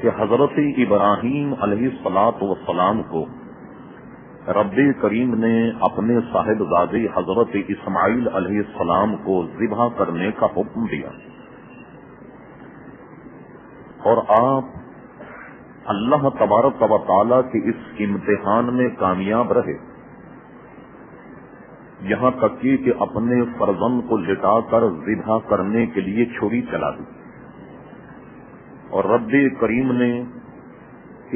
کہ حضرت ابراہیم علیہ الصلاۃ والسلام کو رب کریم نے اپنے صاحبزادے حضرت اسماعیل علیہ السلام کو ذبح کرنے کا حکم دیا، اور آپ اللہ تبارک و تعالی کے اس امتحان میں کامیاب رہے، یہاں تک کہ اپنے فرزند کو لٹا کر ذبح کرنے کے لیے چھری چلا دی، اور رب کریم نے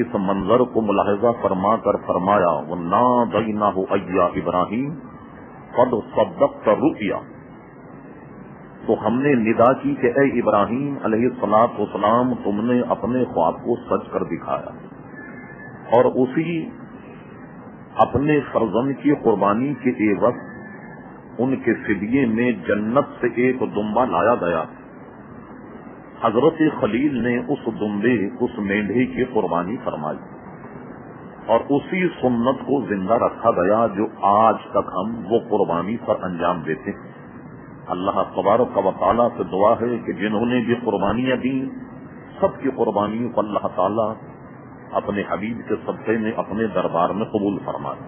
اس منظر کو ملاحظہ فرما کر فرمایا وَنَادَيْنَاهُ أَيَّا إِبْرَاهِيمُ قَدْ صَدَّقْتَ الرُّؤْيَا، تو ہم نے ندا کی کہ اے ابراہیم علیہ الصلاۃ والسلام، تم نے اپنے خواب کو سچ کر دکھایا، اور اسی اپنے فرزند کی قربانی کے عوض ان کے فدیے میں جنت سے ایک دمبا لایا گیا۔ حضرت خلیل نے اس دمبے، اس مینڈھے کی قربانی فرمائی، اور اسی سنت کو زندہ رکھا گیا جو آج تک ہم وہ قربانی پر انجام دیتے ہیں۔ اللہ تبارک و تعالیٰ سے دعا ہے کہ جنہوں نے بھی قربانیاں دی، سب کی قربانیوں کو اللہ تعالیٰ اپنے حبیب کے صدقے میں اپنے دربار میں قبول فرمائے۔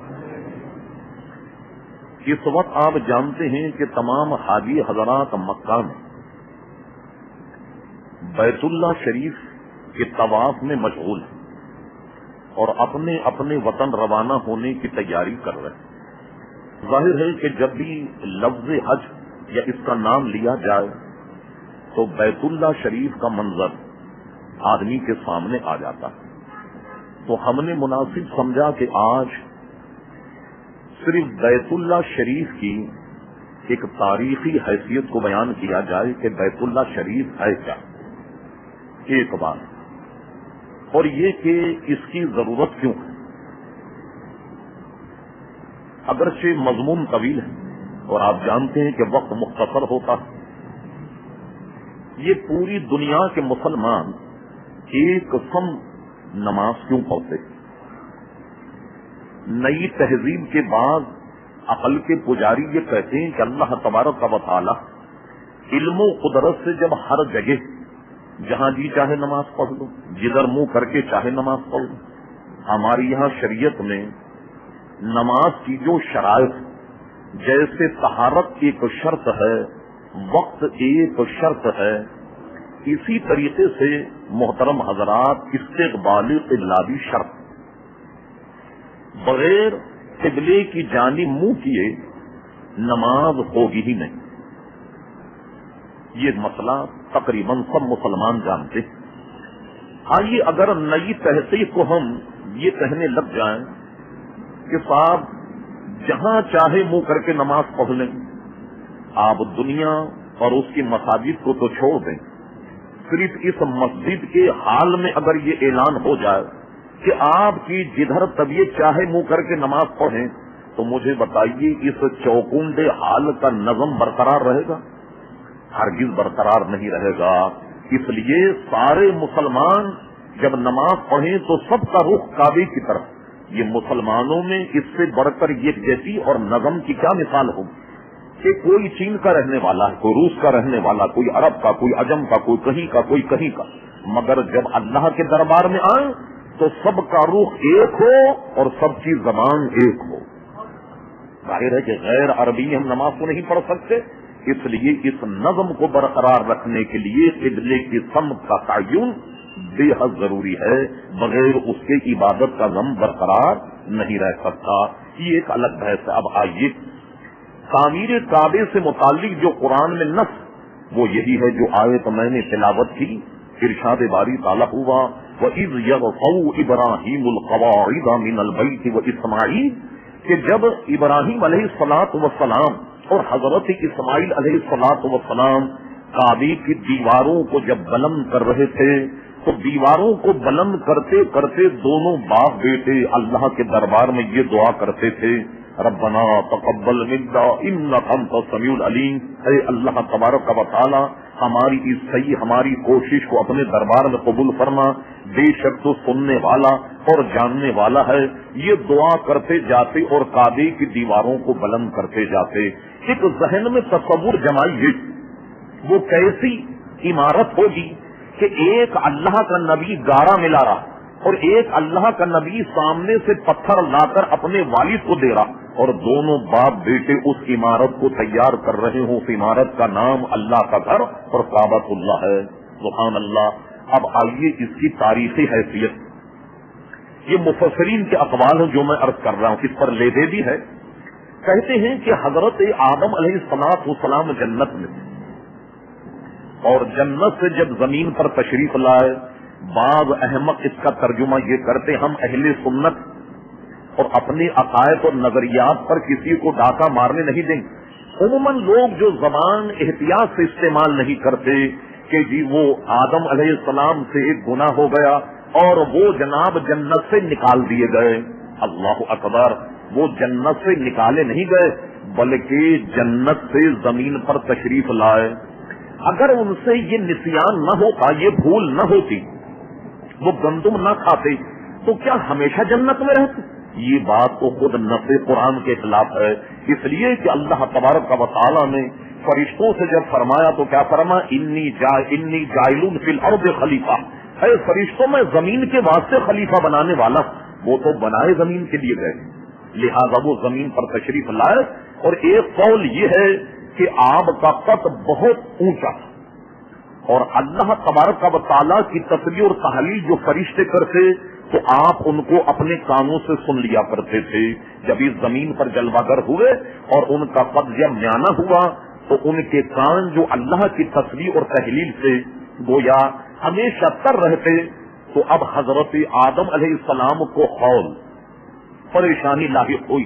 اس وقت آپ جانتے ہیں کہ تمام حاجی حضرات مکہ میں بیت اللہ شریف کے طواف میں مشغول ہیں اور اپنے اپنے وطن روانہ ہونے کی تیاری کر رہے ہیں۔ ظاہر ہے کہ جب بھی لفظ حج یا اس کا نام لیا جائے تو بیت اللہ شریف کا منظر آدمی کے سامنے آ جاتا ہے، تو ہم نے مناسب سمجھا کہ آج صرف بیت اللہ شریف کی ایک تاریخی حیثیت کو بیان کیا جائے کہ بیت اللہ شریف ہے کیا، ایک بات، اور یہ کہ اس کی ضرورت کیوں ہے۔ اگرچہ مضمون طویل ہے اور آپ جانتے ہیں کہ وقت مختصر ہوتا ہے، یہ پوری دنیا کے مسلمان ایک سم نماز کیوں پڑھتے؟ نئی تہذیب کے بعد عقل کے پجاری یہ کہتے ہیں کہ اللہ تبارک و تعالی علم و قدرت سے جب ہر جگہ جہاں جی چاہے نماز پڑھ لو، جدھر منہ کر کے چاہے نماز پڑھ لو، ہماری یہاں شریعت میں نماز کی جو شرائط، جیسے طہارت ایک شرط ہے، وقت ایک شرط ہے، اسی طریقے سے محترم حضرات استقبال قبلہ بھی شرط، بغیر قبلے کی جانب منہ کیے نماز ہوگی ہی نہیں۔ یہ مسئلہ تقریباً سب مسلمان جانتے ہیں۔ آئیے اگر نئی تحقیق کو ہم یہ کہنے لگ جائیں کہ صاحب جہاں چاہے منہ کر کے نماز پڑھ لیں، آپ دنیا اور اس کی مساجد کو تو چھوڑ دیں، صرف اس مسجد کے حال میں اگر یہ اعلان ہو جائے کہ آپ کی جدھر طبیعت چاہے منہ کر کے نماز پڑھیں، تو مجھے بتائیے اس چوکونڈے حال کا نظم برقرار رہے گا؟ ہرگز برقرار نہیں رہے گا۔ اس لیے سارے مسلمان جب نماز پڑھیں تو سب کا رخ کعبے کی طرف۔ یہ مسلمانوں میں اس سے بڑھ کر یکجہتی اور نظم کی کیا مثال ہوگی کہ کوئی چین کا رہنے والا ہے، کوئی روس کا رہنے والا، کوئی عرب کا، کوئی عجم کا، کوئی کہیں کا، کوئی کہیں کا، مگر جب اللہ کے دربار میں آئیں تو سب کا رخ ایک ہو اور سب کی زبان ایک ہو۔ ظاہر ہے کہ غیر عربی ہم نماز کو نہیں پڑھ سکتے، اس لیے اس نظم کو برقرار رکھنے کے لیے قبلے کی سمت کا تعین بے حد ضروری ہے، بغیر اس کے عبادت کا غم برقرار نہیں رہ سکتا۔ یہ ایک الگ بحث ہے۔ اب آئیے تعمیر کعبے سے متعلق جو قرآن میں نص، وہ یہی ہے جو آیت میں نے تلاوت کی، ارشاد باری تعالیٰ ہوا وَإِذْ يَرْفَعُ إِبْرَاهِيمُ الْقَوَاعِدَ مِنَ الْبَيْتِ وَإِسْمَاعِيلُ، کہ جب ابراہیم علیہ الصلاۃ والسلام اور حضرت اسماعیل علیہ الصلاۃ والسلام کعبے کی دیواروں کو جب بلند کر رہے تھے تو دیواروں کو بلند کرتے کرتے دونوں باپ بیٹے اللہ کے دربار میں یہ دعا کرتے تھے ربنا تقبل منا انک انت السمیع العلیم، اے اللہ تبارک و تعالی ہماری اس صحیح ہماری کوشش کو اپنے دربار میں قبول فرما، بے شک تو سننے والا اور جاننے والا ہے۔ یہ دعا کرتے جاتے اور کعبے کی دیواروں کو بلند کرتے جاتے۔ ایک ذہن میں تصور جمائیے وہ کیسی عمارت ہوگی کہ ایک اللہ کا نبی گارا ملا رہا اور ایک اللہ کا نبی سامنے سے پتھر لا کر اپنے والد کو دے رہا، اور دونوں باپ بیٹے اس عمارت کو تیار کر رہے ہوں۔ اس عمارت کا نام اللہ کا گھر اور کعبۃ اللہ ہے۔ سبحان اللہ۔ اب آئیے اس کی تاریخی حیثیت، یہ مفسرین کے اقوال ہیں جو میں عرض کر رہا ہوں، اس پر لیدے بھی ہے۔ کہتے ہیں کہ حضرت آدم علیہ السلام جنت میں تھے، اور جنت سے جب زمین پر تشریف لائے، بعض احمق اس کا ترجمہ یہ کرتے ہم اہل سنت اور اپنے عقائد اور نظریات پر کسی کو ڈاکہ مارنے نہیں دیں گے۔ عموماً لوگ جو زبان احتیاط سے استعمال نہیں کرتے کہ جی وہ آدم علیہ السلام سے ایک گناہ ہو گیا اور وہ جناب جنت سے نکال دیے گئے، اللہ اکبر، وہ جنت سے نکالے نہیں گئے بلکہ جنت سے زمین پر تشریف لائے۔ اگر ان سے یہ نسیان نہ ہوتا، یہ بھول نہ ہوتی، وہ گندم نہ کھاتے، تو کیا ہمیشہ جنت میں رہتے؟ یہ بات تو خود نص قرآن کے خلاف ہے، اس لیے کہ اللہ تبارک و تعالیٰ نے فرشتوں سے جب فرمایا تو کیا فرمایا؟ انی جاعل فی الارض خلیفہ، اے فرشتوں میں زمین کے واسطے خلیفہ بنانے والا۔ وہ تو بنائے زمین کے لیے گئے، لہذا وہ زمین پر تشریف لائے۔ اور ایک قول یہ ہے کہ آب کا قط بہت اونچا، اور اللہ تبارک و تعالیٰ کی تسبیح اور تحلیل جو فرشتے کرتے تو آپ ان کو اپنے کانوں سے سن لیا کرتے تھے۔ جب اس زمین پر جلوہ گر ہوئے اور ان کا قد جب میانہ ہوا تو ان کے کان جو اللہ کی تسبیح اور تحلیل سے گویا ہمیشہ تر رہتے۔ تو اب حضرت آدم علیہ السلام کو ہول پریشانی لاحق ہوئی،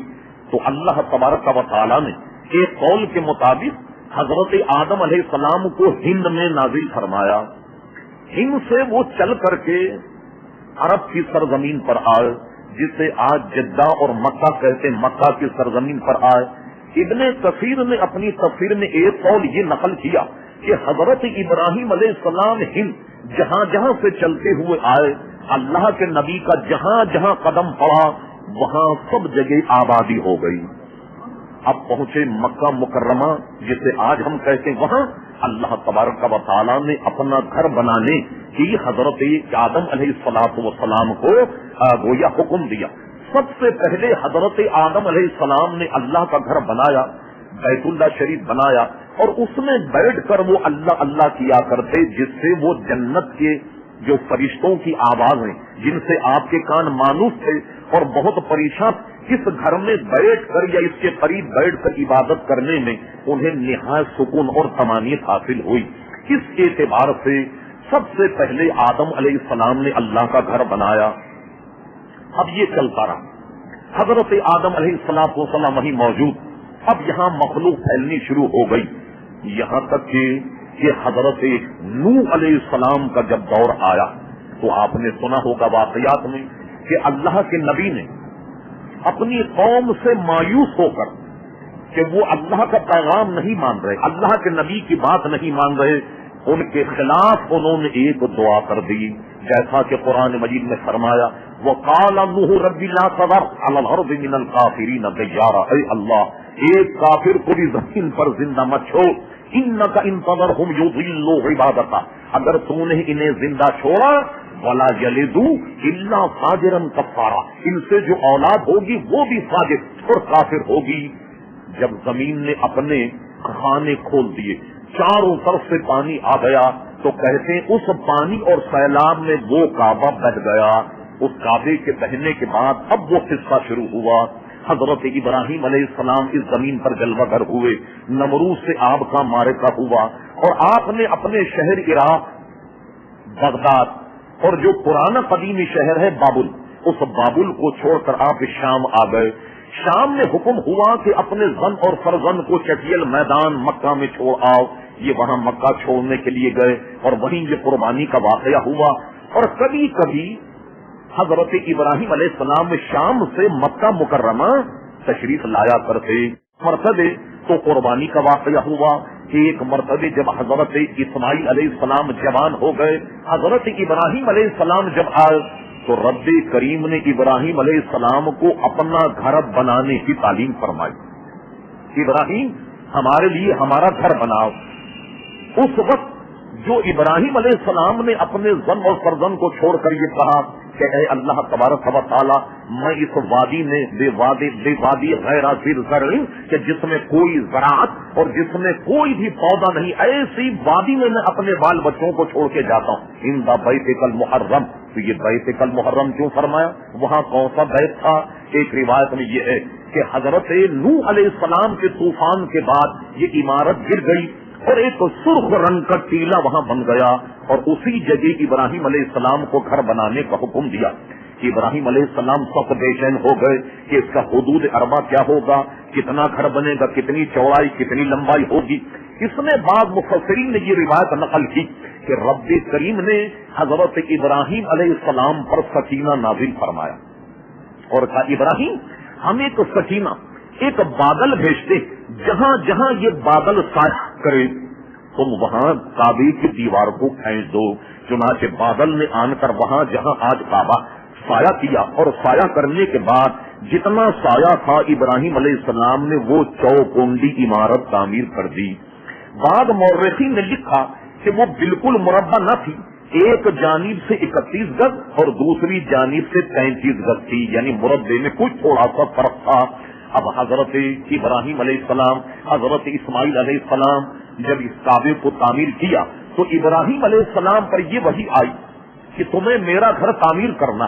تو اللہ تبارک و تعالیٰ نے ایک قول کے مطابق حضرت آدم علیہ السلام کو ہند میں نازل فرمایا۔ ہند سے وہ چل کر کے عرب کی سرزمین پر آئے، جسے آج جدہ اور مکہ کہتے، مکہ کی سرزمین پر آئے۔ ابن کثیر نے اپنی تفسیر میں ایک قول یہ نقل کیا کہ حضرت ابراہیم علیہ السلام ہند جہاں جہاں سے چلتے ہوئے آئے، اللہ کے نبی کا جہاں جہاں قدم پڑا وہاں سب جگہ آبادی ہو گئی۔ اب پہنچے مکہ مکرمہ جسے آج ہم کہتے ہیں، وہاں اللہ تبارک و تعالیٰ نے اپنا گھر بنانے کی حضرت آدم علیہ السلام کو گویا حکم دیا۔ سب سے پہلے حضرت آدم علیہ السلام نے اللہ کا گھر بنایا، بیت اللہ شریف بنایا، اور اس میں بیٹھ کر وہ اللہ اللہ کیا کرتے، جس سے وہ جنت کے جو فرشتوں کی آوازیں جن سے آپ کے کان مانوس تھے اور بہت پریشان، اس گھر میں بیٹھ کر یا اس کے قریب بیٹھ کر عبادت کرنے میں انہیں نہایت سکون اور طمانینت حاصل ہوئی۔ اس اعتبار سے سب سے پہلے آدم علیہ السلام نے اللہ کا گھر بنایا۔ اب یہ چلتا رہا، حضرت آدم علیہ السلام وہیں موجود، اب یہاں مخلوق پھیلنی شروع ہو گئی، یہاں تک کہ حضرت نوح علیہ السلام کا جب دور آیا تو آپ نے سنا ہوگا واقعات میں کہ اللہ کے نبی نے اپنی قوم سے مایوس ہو کر کہ وہ اللہ کا پیغام نہیں مان رہے، اللہ کے نبی کی بات نہیں مان رہے، ان کے خلاف انہوں نے ایک دعا کر دی، جیسا کہ قرآن مجید میں فرمایا وَقَالَ نُوحٌ رَبِّ لَا تَذَرْ عَلَى الْأَرْضِ مِنَ الْكَافِرِينَ دَيَّارًا، اے اللہ ایک کافر کو بھی زمین پر زندہ مت چھوڑ، إِنَّكَ إِن تَذَرْهُمْ يُضِلُّوا عِبَادَكَ، اگر تو نے انہیں زندہ چھوڑا وَلَا يَلِدُوا إِلَّا فَاجِرًا كَفَّارًا، ان سے جو اولاد ہوگی وہ بھی فاجر اور کافر ہوگی۔ جب زمین نے اپنے خانے کھول دیے، چاروں طرف سے پانی آ گیا، تو کہتے ہیں اس پانی اور سیلاب میں وہ کعبہ بہہ گیا۔ اس کعبے کے بہنے کے بعد اب وہ قصہ شروع ہوا، حضرت ابراہیم علیہ السلام اس زمین پر جلوہ گر ہوئے، نمرود سے آب کا معرکہ ہوا، اور آپ نے اپنے شہر عراق بغداد اور جو پرانا قدیمی شہر ہے بابل، اس بابل کو چھوڑ کر آپ شام آ گئے۔ شام میں حکم ہوا کہ اپنے زن اور فرزند کو چٹیل میدان مکہ میں چھوڑ آؤ، یہ وہاں مکہ چھوڑنے کے لیے گئے اور وہیں یہ قربانی کا واقعہ ہوا۔ اور کبھی کبھی حضرت ابراہیم علیہ السلام شام سے مکہ مکرمہ تشریف لایا کرتے، مرتبہ تو قربانی کا واقعہ ہوا۔ ایک مرتبہ جب حضرت اسماعیل علیہ السلام جوان ہو گئے، حضرت ابراہیم علیہ السلام جب آئے تو رب کریم نے ابراہیم علیہ السلام کو اپنا گھر بنانے کی تعلیم فرمائی، ابراہیم ہمارے لیے ہمارا گھر بناؤ۔ اس وقت جو ابراہیم علیہ السلام نے اپنے زن اور فرزند کو چھوڑ کر یہ کہا کہ اے اللہ تبارک و تعالی، میں اس وادی میں بے وادی غیر ذی زرع، کہ جس میں کوئی زراعت اور جس میں کوئی بھی پودا نہیں، ایسی وادی میں اپنے بال بچوں کو چھوڑ کے جاتا ہوں، ان دا بیتک المحرم۔ تو یہ بیتک المحرم کیوں فرمایا؟ وہاں کون سا بیت تھا؟ ایک روایت میں یہ ہے کہ حضرت نوح علیہ السلام کے طوفان کے بعد یہ عمارت گر گئی اور ایک سرخ رنگ کا ٹیلا وہاں بن گیا، اور اسی جگہ ابراہیم علیہ السلام کو گھر بنانے کا حکم دیا۔ ابراہیم علیہ السلام سخت بے چین ہو گئے کہ اس کا حدود اربا کیا ہوگا، کتنا گھر بنے گا، کتنی چوڑائی کتنی لمبائی ہوگی۔ اس میں بعض مفسرین نے یہ روایت نقل کی کہ رب کریم نے حضرت ابراہیم علیہ السلام پر سکینہ نازل فرمایا اور کہا ابراہیم ہم ایک سکینہ، ایک بادل بھیجتے، جہاں جہاں یہ بادل سایہ کرے تم وہاں کعبے کی دیوار کو کھینچ دو۔ چنانچہ بادل نے آن کر وہاں جہاں آج کعبہ سایہ کیا، اور سایہ کرنے کے بعد جتنا سایہ تھا ابراہیم علیہ السلام نے وہ چوکونڈی عمارت تعمیر کر دی۔ بعد مورخین نے لکھا کہ وہ بالکل مربع نہ تھی، ایک جانب سے 31 گز اور دوسری جانب سے 33 گز تھی، یعنی مربع میں کچھ تھوڑا سا فرق تھا۔ اب حضرت ابراہیم علیہ السلام، حضرت اسماعیل علیہ السلام جب اس کعبے کو تعمیر کیا تو ابراہیم علیہ السلام پر یہ وحی آئی کہ تمہیں میرا گھر تعمیر کرنا۔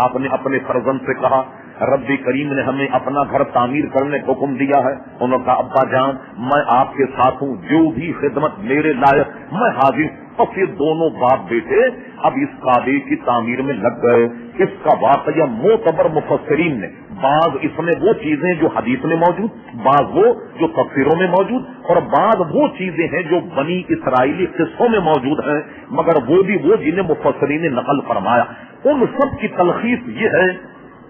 آپ نے اپنے فرزند سے کہا، رب کریم نے ہمیں اپنا گھر تعمیر کرنے کا حکم دیا ہے۔ انہوں نے کہا ابا جان میں آپ کے ساتھ ہوں، جو بھی خدمت میرے لائق میں حاضر۔ اور پھر دونوں باپ بیٹے اب اس کعبے کی تعمیر میں لگ گئے۔ اس کا واقعہ معتبر مفسرین نے، بعض اس میں وہ چیزیں جو حدیث میں موجود، بعض وہ جو تفسیروں میں موجود، اور بعض وہ چیزیں ہیں جو بنی اسرائیلی قصوں میں موجود ہیں، مگر وہ بھی وہ جنہیں مفسرین نے نقل فرمایا۔ ان سب کی تلخیص یہ ہے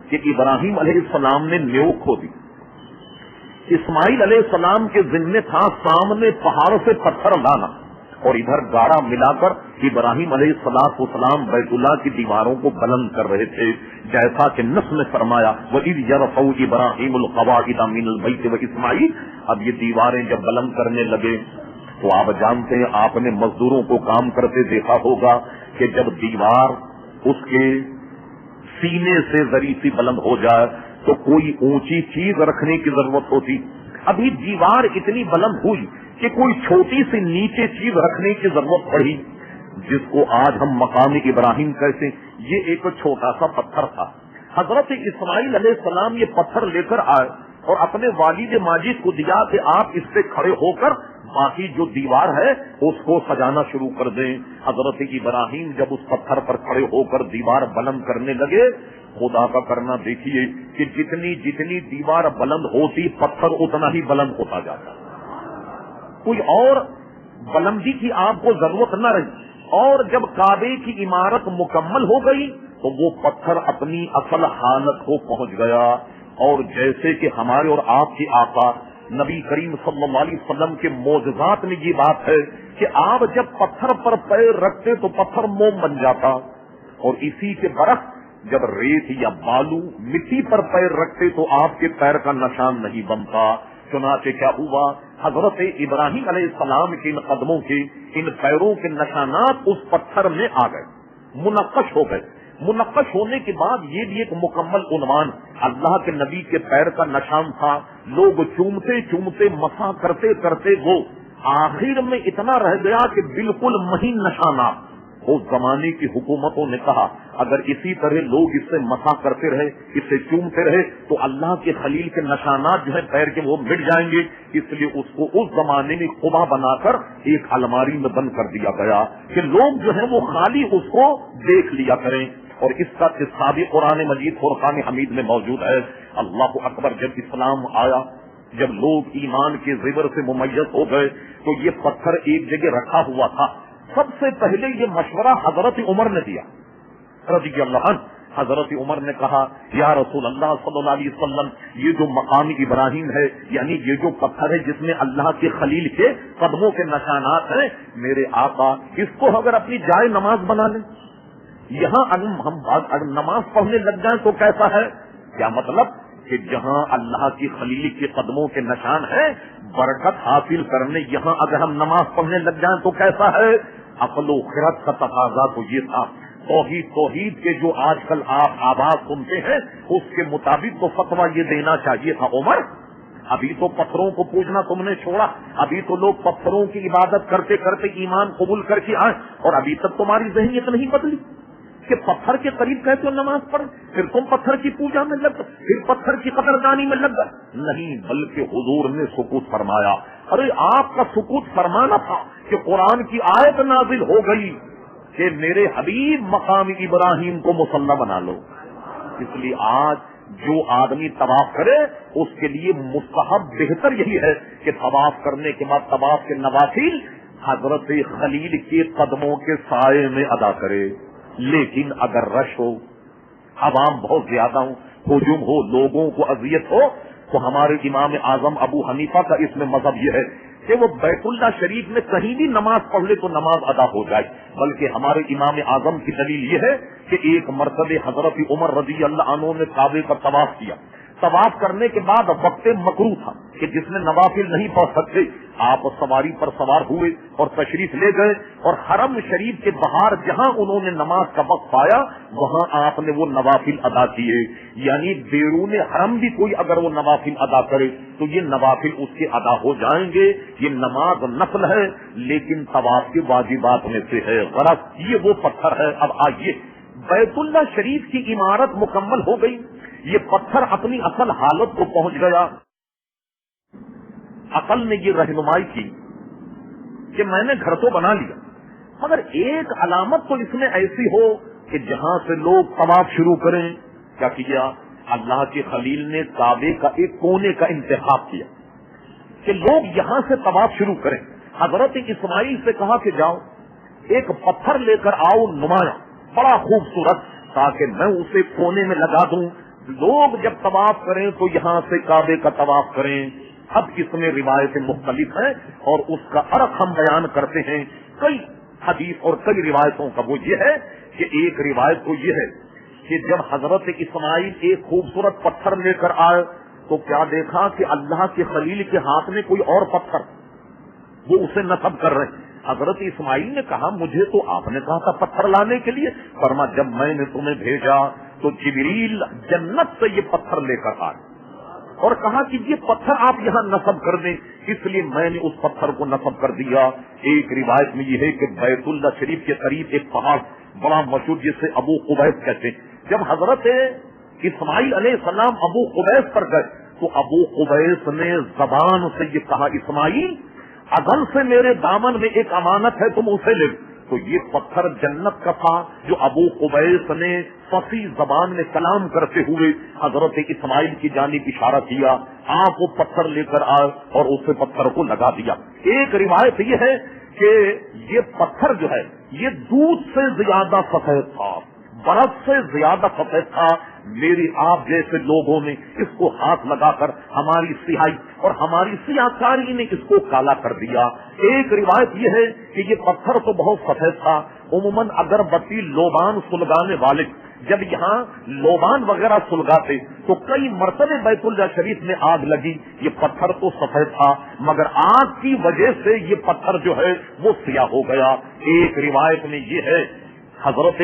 کہ ابراہیم علیہ السلام نے نیو کھو دی، اسماعیل علیہ السلام کے ذمے تھا سامنے پہاڑ سے پتھر لانا، اور ادھر گارا ملا کر ابراہیم علیہ السلام بیت اللہ کی دیواروں کو بلند کر رہے تھے، جیسا کہ نص میں فرمایا وَإِذْ يَرْفَعُ إِبْرَاهِيمُ الْقَوَاعِدَ مِنَ الْبَيْتِ وَإِسْمَاعِيلُ۔ اب یہ دیواریں جب بلند کرنے لگے تو آپ جانتے ہیں، آپ نے مزدوروں کو کام کرتے دیکھا ہوگا کہ جب دیوار اس کے سینے سے ذری سی بلند ہو جائے تو کوئی اونچی چیز رکھنے کی ضرورت ہوتی۔ ابھی دیوار اتنی بلند ہوئی کہ کوئی چھوٹی سی نیچے چیز رکھنے کی ضرورت پڑی، جس کو آج ہم مقام ابراہیم کہتے ہیں۔ یہ ایک چھوٹا سا پتھر تھا۔ حضرت اسماعیل علیہ السلام یہ پتھر لے کر آئے اور اپنے والد ماجد کو دیا کہ آپ اس سے کھڑے ہو کر باقی جو دیوار ہے اس کو سجانا شروع کر دیں۔ حضرت ابراہیم جب اس پتھر پر کھڑے ہو کر دیوار بلند کرنے لگے، خدا کا کرنا دیکھیے کہ جتنی جتنی دیوار بلند ہوتی پتھر اتنا ہی بلند ہوتا جاتا، کوئی اور بلندی کی آپ کو ضرورت نہ رہی۔ اور جب کعبے کی عمارت مکمل ہو گئی تو وہ پتھر اپنی اصل حالت کو پہنچ گیا، اور جیسے کہ ہمارے اور آپ کی آقا نبی کریم صلی اللہ علیہ وسلم کے معجزات میں یہ بات ہے کہ آپ جب پتھر پر پیر رکھتے تو پتھر موم بن جاتا، اور اسی کے برعکس جب ریت یا بالو مٹی پر پیر رکھتے تو آپ کے پیر کا نشان نہیں بنتا۔ چنانچہ کیا ہوا، حضرت ابراہیم علیہ السلام کے ان قدموں کے، ان پیروں کے نشانات اس پتھر میں آ گئے، منقش ہو گئے۔ منقش ہونے کے بعد یہ بھی ایک مکمل عنوان اللہ کے نبی کے پیر کا نشان تھا۔ لوگ چومتے چومتے مسح کرتے کرتے وہ آخر میں اتنا رہ گیا کہ بالکل مہین نشانات۔ اس زمانے کی حکومتوں نے کہا اگر اسی طرح لوگ اس سے مسح کرتے رہے، اس سے چومتے رہے تو اللہ کے خلیل کے نشانات جو ہے پیر کے وہ مٹ جائیں گے، اس لیے اس کو اس زمانے میں قبا بنا کر ایک الماری میں بند کر دیا گیا کہ لوگ جو ہے وہ خالی اس کو دیکھ لیا کریں۔ اور اس کا قصہ بھی قرآن مجید فرقان حمید میں موجود ہے۔ اللہ اکبر، جب اسلام آیا، جب لوگ ایمان کے زیور سے ممیز ہو گئے تو یہ پتھر ایک جگہ رکھا ہوا تھا۔ سب سے پہلے یہ مشورہ حضرت عمر نے دیا رضی اللہ عنہ۔ حضرت عمر نے کہا یا رسول اللہ صلی اللہ علیہ وسلم، یہ جو مقام ابراہیم ہے، یعنی یہ جو پتھر ہے جس میں اللہ کے خلیل کے قدموں کے نشانات ہیں، میرے آقا اس کو اگر اپنی جائے نماز بنا لیں، یہاں ہم نماز پڑھنے لگ جائیں تو کیسا ہے؟ کیا مطلب کہ جہاں اللہ کی خلیل کے قدموں کے نشان ہیں، برکت حاصل کرنے یہاں اگر ہم نماز پڑھنے لگ جائیں تو کیسا ہے؟ عقل و خرد کا تقاضا تو یہ تھا، توحید کے جو آج کل آپ آواز سنتے ہیں اس کے مطابق تو فتویٰ یہ دینا چاہیے تھا عمر۔ ابھی تو پتھروں کو پوجنا تم نے چھوڑا، ابھی تو لوگ پتھروں کی عبادت کرتے کرتے ایمان قبول کر کے آئے، اور ابھی تک تمہاری ذہنیت نہیں بدلی کہ پتھر کے قریب کہتے ہو نماز پڑھ، پھر تم پتھر کی پوجا میں لگ گئے، پھر پتھر کی قدردانی میں لگ گئے۔ نہیں، بلکہ حضور نے سکوت فرمایا۔ ارے آپ کا سکوت فرمانا تھا کہ قرآن کی آیت نازل ہو گئی کہ میرے حبیب مقام ابراہیم کو مصلی بنا لو۔ اس لیے آج جو آدمی طواف کرے اس کے لیے مستحب بہتر یہی ہے کہ طواف کرنے کے بعد طواف کے نوافل حضرت خلیل کے قدموں کے سائے میں ادا کرے۔ لیکن اگر رش ہو، عوام بہت زیادہ ہو، ہجوم ہو، لوگوں کو اذیت ہو، تو ہمارے امام اعظم ابو حنیفہ کا اس میں مذہب یہ ہے کہ وہ بیت اللہ شریف میں کہیں بھی نماز پڑھ لے تو نماز ادا ہو جائے۔ بلکہ ہمارے امام اعظم کی دلیل یہ ہے کہ ایک مرتبہ حضرت عمر رضی اللہ عنہ نے کعبے کا طواف کیا، طواف کرنے کے بعد وقت مکروہ تھا کہ جس میں نوافل نہیں پڑھ سکتے، آپ سواری پر سوار ہوئے اور تشریف لے گئے، اور حرم شریف کے باہر جہاں انہوں نے نماز کا وقت پایا وہاں آپ نے وہ نوافل ادا کیے۔ یعنی بیرون حرم بھی کوئی اگر وہ نوافل ادا کرے تو یہ نوافل اس کے ادا ہو جائیں گے۔ یہ نماز نفل ہے لیکن طواف کے واجبات میں سے ہے۔ غرض یہ وہ پتھر ہے۔ اب آئیے، بیت اللہ شریف کی عمارت مکمل ہو گئی، یہ پتھر اپنی اصل حالت کو پہنچ گیا۔ عقل نے یہ رہنمائی کی کہ میں نے گھر تو بنا لیا، مگر ایک علامت تو اس میں ایسی ہو کہ جہاں سے لوگ طواف شروع کریں۔ کیا کیا؟ اللہ کے خلیل نے کعبے کا ایک کونے کا انتخاب کیا کہ لوگ یہاں سے طواف شروع کریں۔ حضرت اسماعیل سے کہا کہ جاؤ ایک پتھر لے کر آؤ نمایاں، بڑا خوبصورت، تاکہ میں اسے کونے میں لگا دوں، لوگ جب طواف کریں تو یہاں سے کعبے کا طواف کریں۔ اب اس میں روایتیں مختلف ہیں اور اس کا فرق ہم بیان کرتے ہیں۔ کئی حدیث اور کئی روایتوں کا وہ یہ ہے کہ ایک روایت تو یہ ہے کہ جب حضرت اسماعیل ایک خوبصورت پتھر لے کر آئے تو کیا دیکھا کہ اللہ کے خلیل کے ہاتھ میں کوئی اور پتھر، وہ اسے نصب کر رہے ہیں۔ حضرت اسماعیل نے کہا مجھے تو آپ نے کہا تھا پتھر لانے کے لیے، فرما جب میں نے تمہیں بھیجا تو جبریل جنت سے یہ پتھر لے کر آئے اور کہا کہ یہ پتھر آپ یہاں نصب کر دیں، اس لیے میں نے اس پتھر کو نصب کر دیا۔ ایک روایت میں یہ ہے کہ بیت اللہ شریف کے قریب ایک پہاڑ بڑا مشہور جسے ابو قبیس کہتے ہیں، جب حضرت اسماعیل علیہ السلام ابو قبیس پر گئے تو ابو قبیس نے زبان سے یہ کہا اسماعیل اذن سے میرے دامن میں ایک امانت ہے، تم اسے لے۔ تو یہ پتھر جنت کا تھا جو ابو قبیس نے فصیح زبان میں کلام کرتے ہوئے حضرت اسماعیل کی جانب اشارہ کیا۔ آپ وہ پتھر لے کر آئے اور اسے پتھر کو لگا دیا۔ ایک روایت یہ ہے کہ یہ پتھر جو ہے یہ دودھ سے زیادہ سفید تھا، برف سے زیادہ سفید تھا۔ میری آپ جیسے لوگوں نے اس کو ہاتھ لگا کر ہماری سیاہی اور ہماری سیاہکاری نے اس کو کالا کر دیا۔ ایک روایت یہ ہے کہ یہ پتھر تو بہت سفید تھا، عموماً اگربتی لوبان سلگانے والے جب یہاں لوبان وغیرہ سلگاتے تو کئی مرتبے بیت اللہ شریف میں آگ لگی۔ یہ پتھر تو سفید تھا مگر آگ کی وجہ سے یہ پتھر جو ہے وہ سیاہ ہو گیا۔ ایک روایت میں یہ ہے حضرت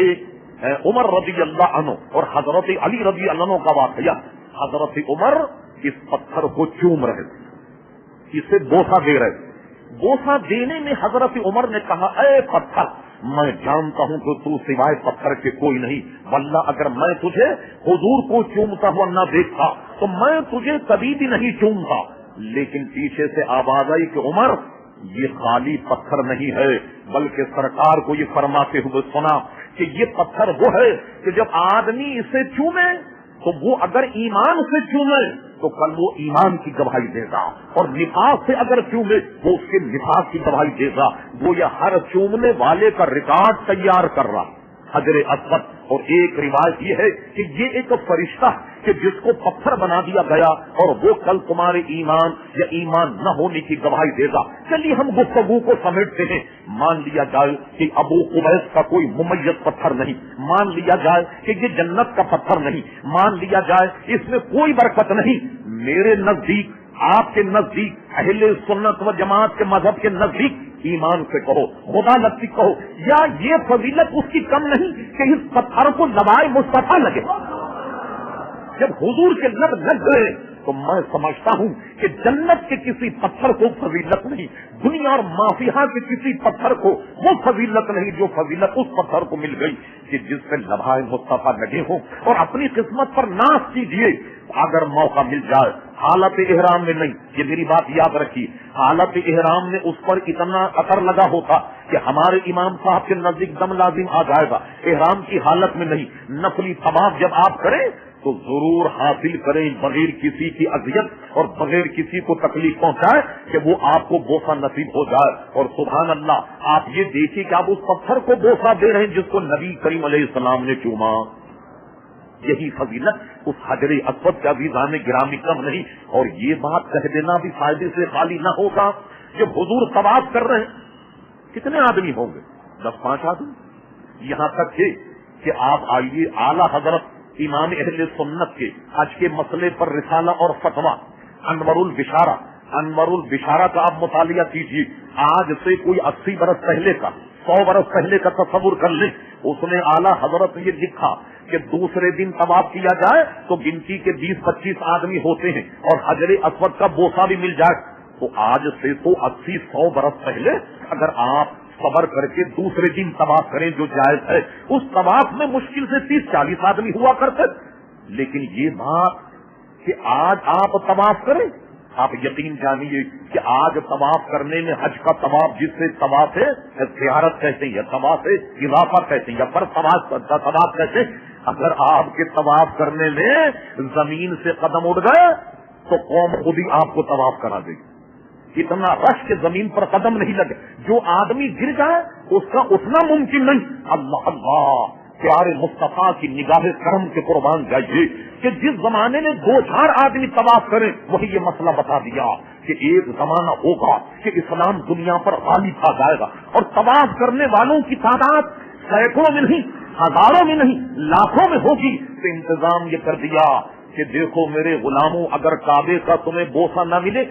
عمر رضی اللہ عنہ اور حضرت علی رضی اللہ عنہ کا واقعہ، حضرت عمر اس پتھر کو چوم رہے تھے، اسے بوسہ دے رہے تھے۔ بوسہ دینے میں حضرت عمر نے کہا اے پتھر میں جانتا ہوں کہ تو سوائے پتھر کے کوئی نہیں، واللہ اگر میں تجھے حضور کو چومتا ہوا نہ دیکھتا تو میں تجھے کبھی بھی نہیں چومتا۔ لیکن پیچھے سے آواز آئی کہ عمر یہ خالی پتھر نہیں ہے، بلکہ سرکار کو یہ فرماتے ہوئے سنا کہ یہ پتھر وہ ہے کہ جب آدمی اسے چومے تو وہ اگر ایمان سے چومے تو کل وہ ایمان کی گواہی دے گا، اور نفاق سے اگر چومے وہ اس کے نفاق کی گواہی دے گا۔ وہ یہ ہر چومنے والے کا ریکارڈ تیار کر رہا، حجر اسود، اور ایک روایت یہ ہے کہ یہ ایک فرشتہ کہ جس کو پتھر بنا دیا گیا اور وہ کل تمہارے ایمان یا ایمان نہ ہونے کی گواہی دے گا۔ چلیے ہم گفتگو کو سمیٹتے ہیں۔ مان لیا جائے کہ ابو قبیس کا کوئی ممیز پتھر نہیں، مان لیا جائے کہ یہ جنت کا پتھر نہیں، مان لیا جائے اس میں کوئی برکت نہیں، میرے نزدیک، آپ کے نزدیک، اہل سنت و جماعت کے مذہب کے نزدیک ایمان سے کہو، خدا لگتی کہو، یا یہ فضیلت اس کی کم نہیں کہ اس پتھر کو لبائے مصطفیٰ لگے۔ جب حضور کے لب لگ گئے تو میں سمجھتا ہوں کہ جنت کے کسی پتھر کو فضیلت نہیں، دنیا اور مافیہ کے کسی پتھر کو وہ فضیلت نہیں جو فضیلت اس پتھر کو مل گئی کہ جس سے لبائے مصطفیٰ لگے ہوں۔ اور اپنی قسمت پر ناز کیجیے، اگر موقع مل جائے، حالت احرام میں نہیں، یہ میری بات یاد رکھیے، حالت احرام میں اس پر اتنا اثر لگا ہوتا کہ ہمارے امام صاحب کے نزدیک دم لازم آ جائے گا، احرام کی حالت میں نہیں، نفلی طواف جب آپ کریں تو ضرور حاصل کریں بغیر کسی کی اذیت اور بغیر کسی کو تکلیف پہنچائے کہ وہ آپ کو بوسہ نصیب ہو جائے۔ اور سبحان اللہ، آپ یہ دیکھیے کہ آپ اس پتھر کو بوسہ دے رہے ہیں جس کو نبی کریم علیہ السلام نے چوما۔ یہی فضیلت اس حجر اسود کا عزیزان گرامی کم نہیں۔ اور یہ بات کہہ دینا بھی فائدے سے خالی نہ ہوگا، جب حضور طواف کر رہے ہیں کتنے آدمی ہوں گے؟ 10-5 آدمی، یہاں تک کہ آپ آئیے اعلی حضرت امام اہل سنت کے حج کے مسئلے پر رسالہ اور فتویٰ انور البشارہ کا آپ مطالعہ کیجیے، آج سے کوئی 80 برس پہلے کا، 100 برس پہلے کا تصور کر لیں، اس نے اعلی حضرت یہ لکھا کہ دوسرے دن طواف کیا جائے تو گنتی کے 20-25 آدمی ہوتے ہیں اور حجر اسود کا بوسہ بھی مل جائے۔ تو آج سے تو 80-100 برس پہلے اگر آپ صبر کر کے دوسرے دن طواف کریں جو جائز ہے، اس طواف میں مشکل سے 30-40 آدمی ہوا کرتے، لیکن یہ بات کہ آج آپ طواف کریں، آپ یقین جانیے کہ آج طواف کرنے میں حج کا طواف جس سے طواف ہے زیارت کہتے ہیں یا طواف ہے اضافہ کہتے ہیں یا پر طواف کہتے ہیں، اگر آپ کے طواف کرنے میں زمین سے قدم اٹھ گئے تو قوم خود ہی آپ کو طواف کرا دے گی، اتنا رش کے زمین پر قدم نہیں لگے، جو آدمی گر جائے اس کا اٹھنا ممکن نہیں۔ اللہ اللہ، پیارے مصطفیٰ کی نگاہ کرم کے قربان جائیے کہ جس زمانے میں 2-4 آدمی طواف کریں، وہی یہ مسئلہ بتا دیا کہ ایک زمانہ ہوگا کہ اسلام دنیا پر غالب آ جائے گا اور طواف کرنے والوں کی تعداد سینکڑوں میں نہیں، ہزاروں میں نہیں، لاکھوں میں ہوگی۔ تو انتظام یہ کر دیا کہ دیکھو میرے غلاموں، اگر کعبے کا تمہیں بوسہ نہ ملے،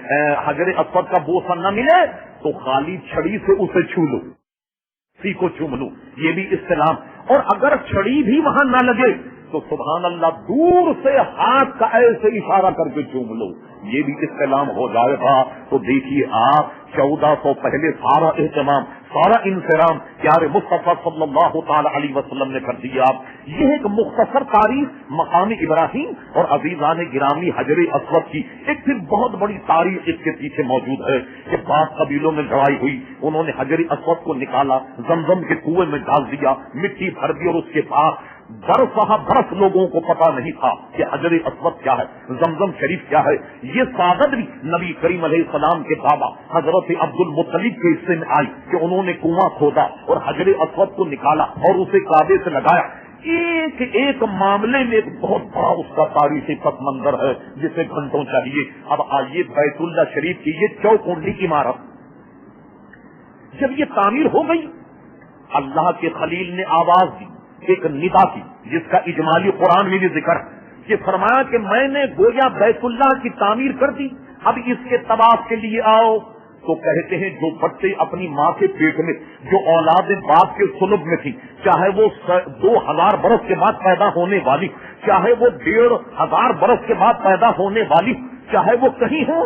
حجر اسود کا بوسہ نہ ملے تو خالی چھڑی سے اسے چھو لو، اسی کو چوم لو، یہ بھی استلام۔ اور اگر چھڑی بھی وہاں نہ لگے تو سبحان اللہ دور سے ہاتھ کا ایسے اشارہ کر کے چوم لو، یہ بھی استلام ہو جائے گا۔ تو دیکھیے آپ 1400 پہلے سارا اہتمام، سارا انتظام پیارے مصطفیٰ صلی اللہ تعالی علیہ وسلم نے کر دیا۔ یہ ایک مختصر تاریخ مقام ابراہیم اور عزیزان گرامی حجر اسود کی، ایک پھر بہت بڑی تاریخ اس کے پیچھے موجود ہے کہ بعض قبیلوں میں لڑائی ہوئی، انہوں نے حجر اسود کو نکالا، زمزم کے کنویں میں ڈال دیا، مٹی بھر دی، اور اس کے پاس برس لوگوں کو پتا نہیں تھا کہ حجر اسود کیا ہے، زمزم شریف کیا ہے۔ یہ سعادت بھی نبی کریم علیہ السلام کے بابا حضرت عبد المطلب کے حصے میں آئی کہ انہوں نے کنواں کھودا اور حجر اسود کو نکالا اور اسے کعبے سے لگایا۔ ایک معاملے میں ایک بہت بڑا اس کا تاریخی پس منظر ہے جسے گھنٹوں چاہیے۔ اب آئیے بیت اللہ شریف کی یہ چوکونڈی عمارت جب یہ تعمیر ہو گئی، اللہ کے خلیل نے آواز دی، ایک ندا کی جس کا اجمالی قرآن میں بھی ذکر ہے کہ فرمایا کہ میں نے گویا بیت اللہ کی تعمیر کر دی، اب اس کے طواف کے لیے آؤ۔ تو کہتے ہیں جو بچے اپنی ماں کے پیٹ میں، جو اولاد باپ کے صلب میں تھی، چاہے وہ 2000 برس کے بعد پیدا ہونے والی، چاہے وہ 1500 برس کے بعد پیدا ہونے والی، چاہے وہ کہیں ہو،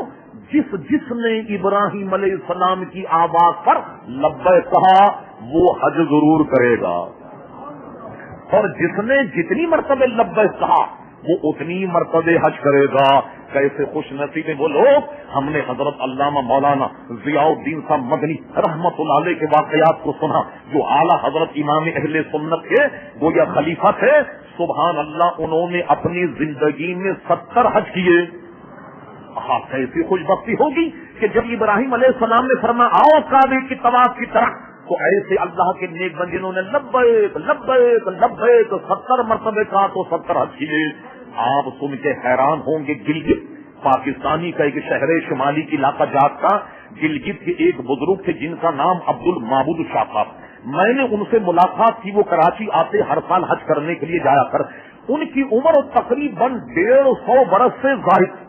جس نے ابراہیم علیہ السلام کی آواز پر لبیک کہا وہ حج ضرور کرے گا، اور جس نے جتنی مرتبہ لبیک کہا وہ اتنی مرتبہ حج کرے گا۔ کیسے خوش نصیب وہ لوگ، ہم نے حضرت علامہ مولانا ضیاء الدین صاحب مدنی رحمت اللہ علیہ کے واقعات کو سنا، جو اعلیٰ حضرت امام اہل سنت کے گویا خلیفہ تھے۔ سبحان اللہ، انہوں نے اپنی زندگی میں 70 حج کیے۔ ہاں، کیسی خوش بختی ہوگی کہ جب ابراہیم علیہ السلام نے فرمایا آؤ کعبے کی طواف کی طرح، تو ایسے اللہ کے نیک بندے جنہوں نے لبیک لبیک لبیک 70 مرتبے کہا تو 70 حج کیے. آپ سن کے حیران ہوں گے. گلگت پاکستانی کا ایک شہر شمالی علاقہ جات کا گلگت کے ایک بزرگ تھے جن کا نام عبد المعبود شاہ تھا. میں نے ان سے ملاقات کی. وہ کراچی آتے ہر سال حج کرنے کے لیے جایا کر. ان کی عمر تقریباً 150 برس سے زائد,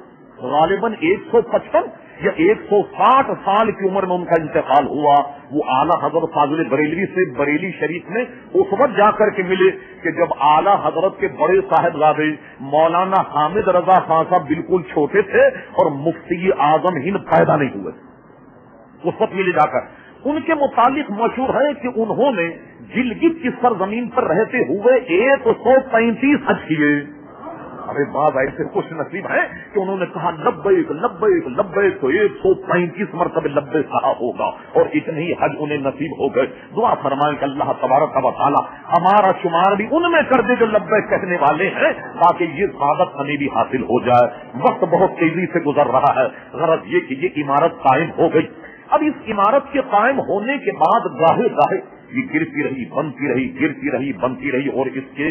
غالباً 155 یا 160 سال کی عمر میں ان کا انتقال ہوا. وہ اعلیٰ حضرت فاضل بریلوی سے بریلی شریف میں اس وقت جا کر کے ملے کہ جب اعلیٰ حضرت کے بڑے صاحبزادے مولانا حامد رضا خان صاحب بالکل چھوٹے تھے اور مفتی اعظم ہند پیدا نہیں ہوئے. اس وقت ملے جا کر ان کے متعلق مشہور ہے کہ انہوں نے گلگت کی سرزمین پر رہتے ہوئے 135 حج کیے. ارے بعض ایسے خوش نصیب ہیں کہ انہوں نے کہا لبیک لبیک لبیک تو 135 مرتبہ لبیک کہا ہوگا اور اتنے ہی حج انہیں نصیب ہو گئے. دعا فرمائیں کہ اللہ تبارک و تعالی ہمارا شمار بھی ان میں کر دے جو لبیک کہنے والے ہیں تاکہ یہ سعادت ہمیں بھی حاصل ہو جائے. وقت بہت تیزی سے گزر رہا ہے. غرض یہ کہ یہ عمارت قائم ہو گئی. اب اس عمارت کے قائم ہونے کے بعد گاہے گاہے یہ گرتی رہی بنتی رہی گرتی رہی بنتی رہی اور اس کے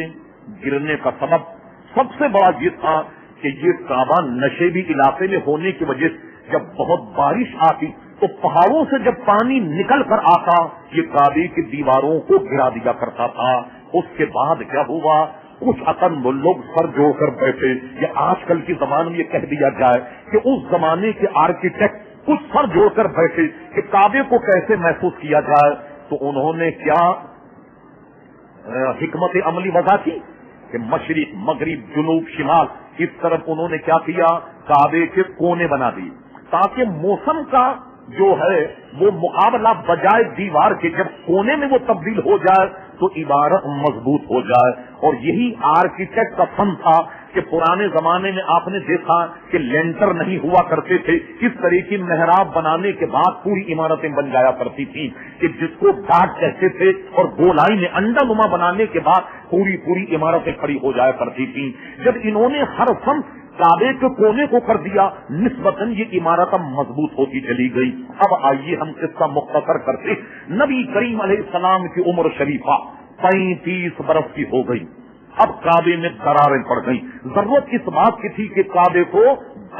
گرنے کا سبب سب سے بڑا یہ تھا کہ یہ کعبہ نشیبی علاقے میں ہونے کی وجہ سے جب بہت بارش آتی تو پہاڑوں سے جب پانی نکل کر آتا یہ کعبے کی دیواروں کو گرا دیا کرتا تھا. اس کے بعد کیا ہوا, کچھ عقل لوگ سر جوڑ کر بیٹھے, یا آج کل کی زبان میں یہ کہہ دیا جائے کہ اس زمانے کے آرکیٹیکٹ کچھ سر جوڑ کر بیٹھے کہ کعبے کو کیسے محسوس کیا جائے. تو انہوں نے کیا حکمت عملی وضع کی کہ مشرق مغرب جنوب شمال اس طرف انہوں نے کیا کیا, کعبے کے کونے بنا دیے تاکہ موسم کا جو ہے وہ مقابلہ بجائے دیوار کے جب کونے میں وہ تبدیل ہو جائے تو عبارت مضبوط ہو جائے. اور یہی آرکیٹیکٹ کا فن تھا کہ پرانے زمانے میں آپ نے دیکھا کہ لینٹر نہیں ہوا کرتے تھے. اس طرح کی محراب بنانے کے بعد پوری عمارتیں بن جایا کرتی تھیں کہ جس کو ڈاٹ کہتے تھے, اور گولائی میں انڈا نما بنانے کے بعد پوری عمارتیں کھڑی ہو جایا کرتی تھیں. جب انہوں نے ہر فن کعبے کے کونے کو کر دیا نسبتاً یہ عمارت مضبوط ہوتی چلی گئی. اب آئیے ہم اس کا مختصر کرتے. نبی کریم علیہ السلام کی عمر شریفہ 35 برس کی ہو گئی. اب کعبے میں دراریں پڑ گئی. ضرورت اس بات کی تھی کہ کعبے کو